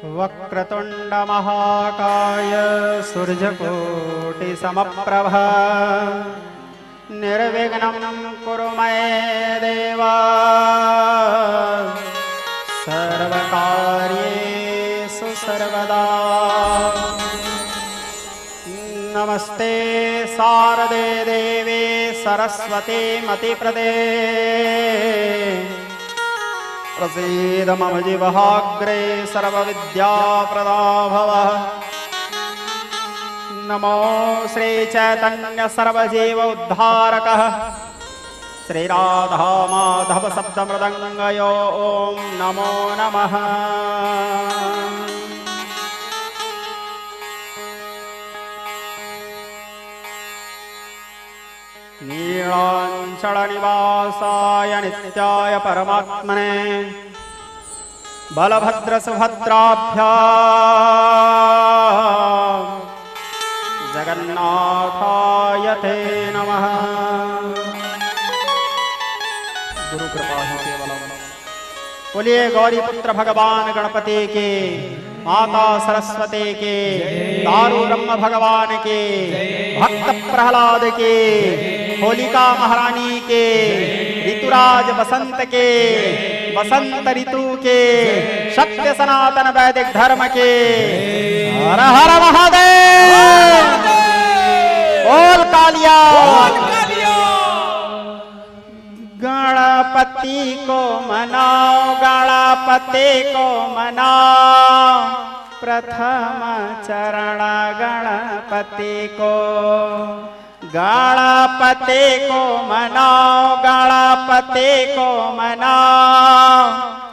वक्रतुंड महाकाय सूर्यकोटि समप्रभ निर्विघ्नं कुरु मे देव सर्वकार्येषु सर्वदा। नमस्ते शारदे देवी सरस्वती मतिप्रदे प्रसीद मम जीवहाग्रे सर्वविद्याप्रदा भव। नमो श्री चैतन्य सर्वजीव उद्धारकः श्री राधा माधव शब्द मृदंगयो ओम नमो नमः। नीलांचल निवासाय नित्याय परमात्मने बलभद्र सुभद्राभ्यां जगन्नाथाय ते नमः। गुरु कृपा ही केवलम। बोलिए गौरी पुत्र भगवान गणपति के, माता सरस्वती के, दारू ब्रह्म भगवान के, भक्त प्रहलाद के, होलिका महारानी के, ऋतुराज बसंत के, बसंत ऋतु के, सत्य सनातन वैदिक धर्म के। हर हर महादेव। बोल कालिया। गणपति को मनाओ, गणपति को मनाओ, प्रथम चरण गणपति को। गणपति को मनाओ, गणपति को मनाओ,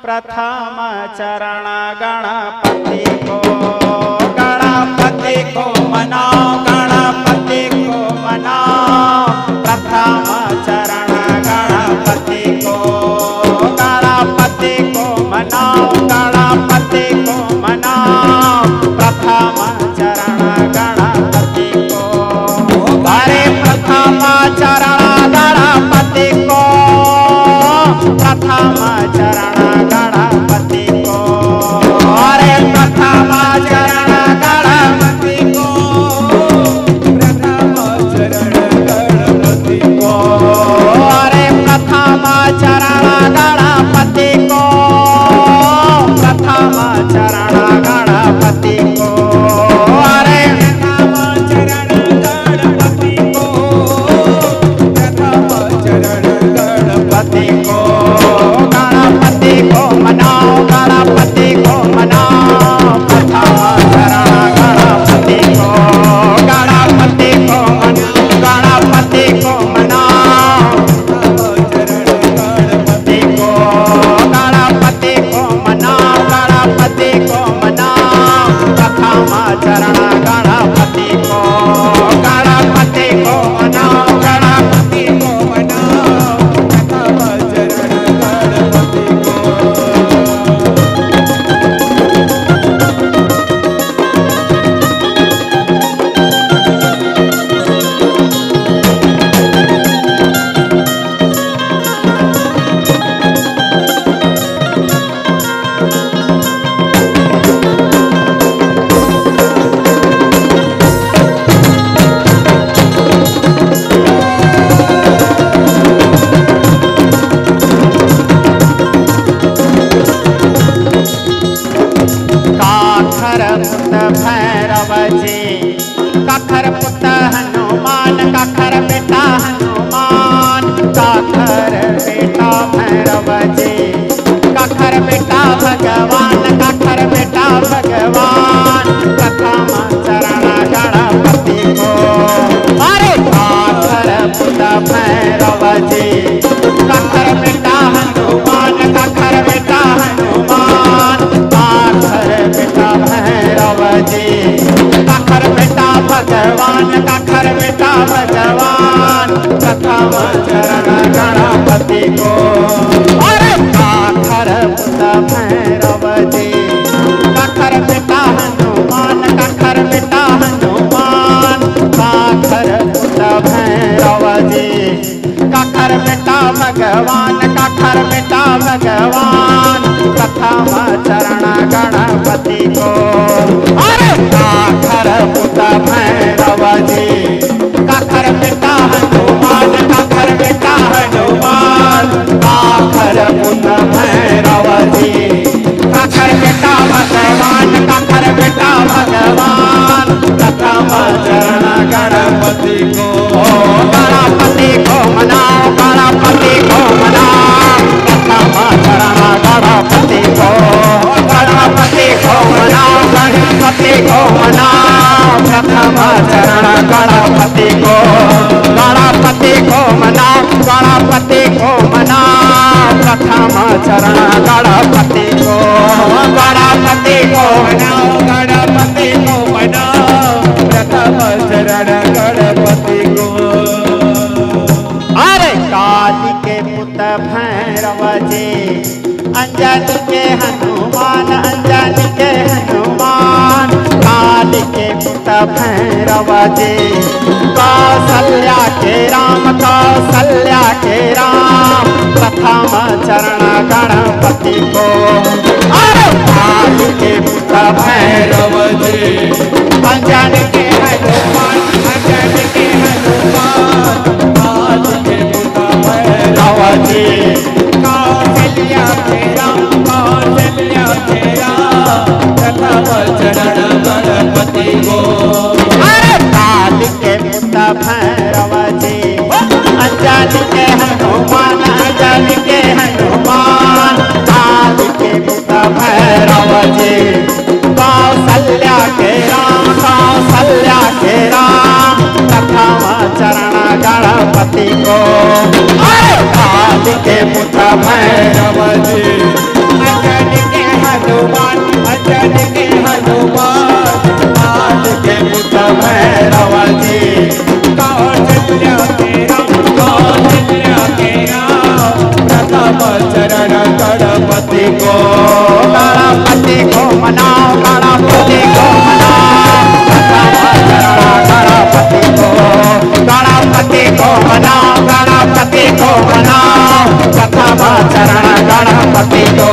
प्रथम चरण गणपति को। गणपति को मनाओ, गणपति को मनाओ, प्रथम चरण गणपति को। गणपति को मनाओ, गणपति को मनाओ, प्रथम चरण गणपति को। अरे प्रथम चरण गणपति को, प्रथम चरण गणपति को। अरे प्रथम चरण गणपति को, प्रथम चरण गणपति को। अरे प्रथम चरण गणपति को, प्रथम चरण गणपति को। अरे प्रथम चरण गणपति को, प्रथम चरण गणपति को। गणपति को मनाओ, गणपति को मनाओ, प्रथम चरण गणपति को। गणपति को मनाओ, गणपति को मनाओ, गणपति को। गणपति को मनाओ, गणपति को मनाओ, प्रथम चरण गणपति को। गणपति को मनाओ, गणपति को मनाओ, प्रथम चरण गणपति को। काखर पुत भैरव जी, काखर पुत हनुमान, काखर बेटा हनुमान, काखर बेटा भैरव जी, काखर बेटा भगवान, काखर बेटा भगवान, प्रथम चरण गणपति को। अरे काखर पुत भैरव जी, काखर बेटा हनुमान, काखर बेटा हनुमान, काखर बेटा भैरव जी, काखर बेटा भगवान, काखर बेटा भगवान, प्रथम चरण गणपति को। अरे काखर पुत भैरव जी, काखर बेटा हनुमान, काखर बेटा हनुमान, काखर पुत भैरव जी, काखर बेटा भगवान, काखर बेटा भगवान, प्रथम चरण गणपति को। अरे काखर पुत भैरव जी, काखर बेटा हनुमान, काखर बेटा हनुमान, काखर पुत भैरव जी, काखर बेटा भगवान, काखर बेटा भगवान, प्रथम चरण गणपति को। गणपति को मनाओ, गणपति को मनाओ, प्रथम चरण गणपति को। गणपति को मनाओ, गणपति को मनाओ, प्रथम चरण गणपति को। गणपति को मनाओ, गणपति को मनाओ, प्रथम चरण गणपति को। गणपति को मनाओ, गणपति को मनाओ, प्रथम चरण गणपति को। अरे काली के पुत भैरव जी, अंजनी के हनुमान, अंजनी के हनुमान, काली के पुत भैरव जी, कौसल्या के राम, कौसल्या के राम, प्रथम चरण गणपति को। अरे काली के पुत भैरव जी, अंजनी के हनुमान, अंजनी के हनुमान, काली के पुत भैरव जी, कौसल्या के राम, कौसल्या के राम, प्रथम चरण गणपति को। अरे काली के पुत भैरव जी, अंजनी के हनुमान, अंजनी के हनुमान, काली के पुत भैरव जी, कौसल्या के राम, कौसल्या के राम, प्रथम चरण गणपति को। अरे काली के पुत भैरव जी, अंजनी के हनुमान, अंजनी के हनुमान, काली के पुत भैरव जी, कौसल्या के राम, कौसल्या के राम, प्रथम चरण गणपति को। गणपति को मनाओ, गणपति को मनाओ, प्रथम चरण गणपति को। गणपति को मनाओ, गणपति को मनाओ, प्रथम चरण गणपति को।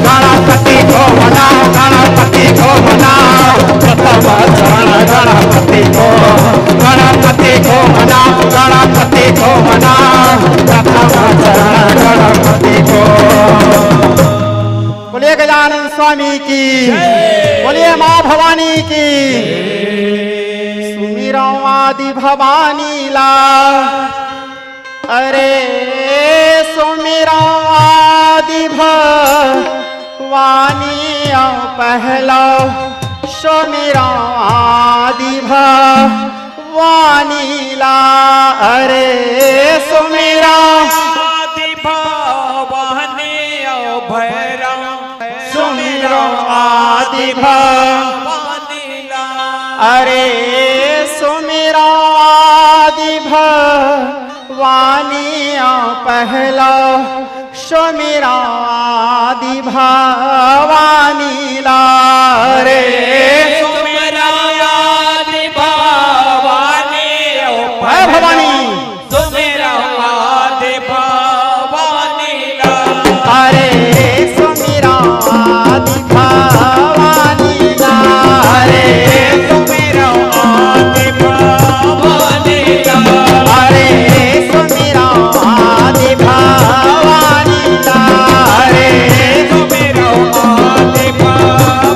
गणपति को मनाओ, गणपति को मनाओ, प्रथम चरण गणपति को। गणपति को मनाओ, गणपति को मनाओ, प्रथम चरण गणपति को। बोलिए गजानन स्वामी की, बोलिए माँ भवानी की। सुमिरो आदि भवानी ला, अरे सुमिरो आदि भवानी पहला, सुमिरो आदि भवानी ला, अरे सुमिरो आदि भवानी भैरव, सुमिरो आदि भवानी ला, अरे सुमिरो आदि भवानी पहला, सुमिरो आदि भवानी ला, रे सुमिरो आदि भवानी भवानी, सुमिरो आदि भवानी ला, अरे सुमिरो आदि भवानी ला, अरे सुमिरो आदि भवानी ला, अरे सुमिरो आदि भवानी ला, अरे सुमिरो आदि भवानी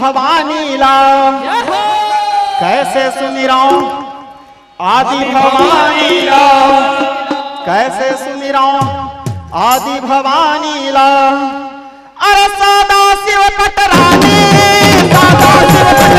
भवानी ला कैसे सुमिराऊं आदि भवानी ला कैसे सुमिराऊं आदि भवानी ला। अरे सदा शिव कटरानी सदा शिव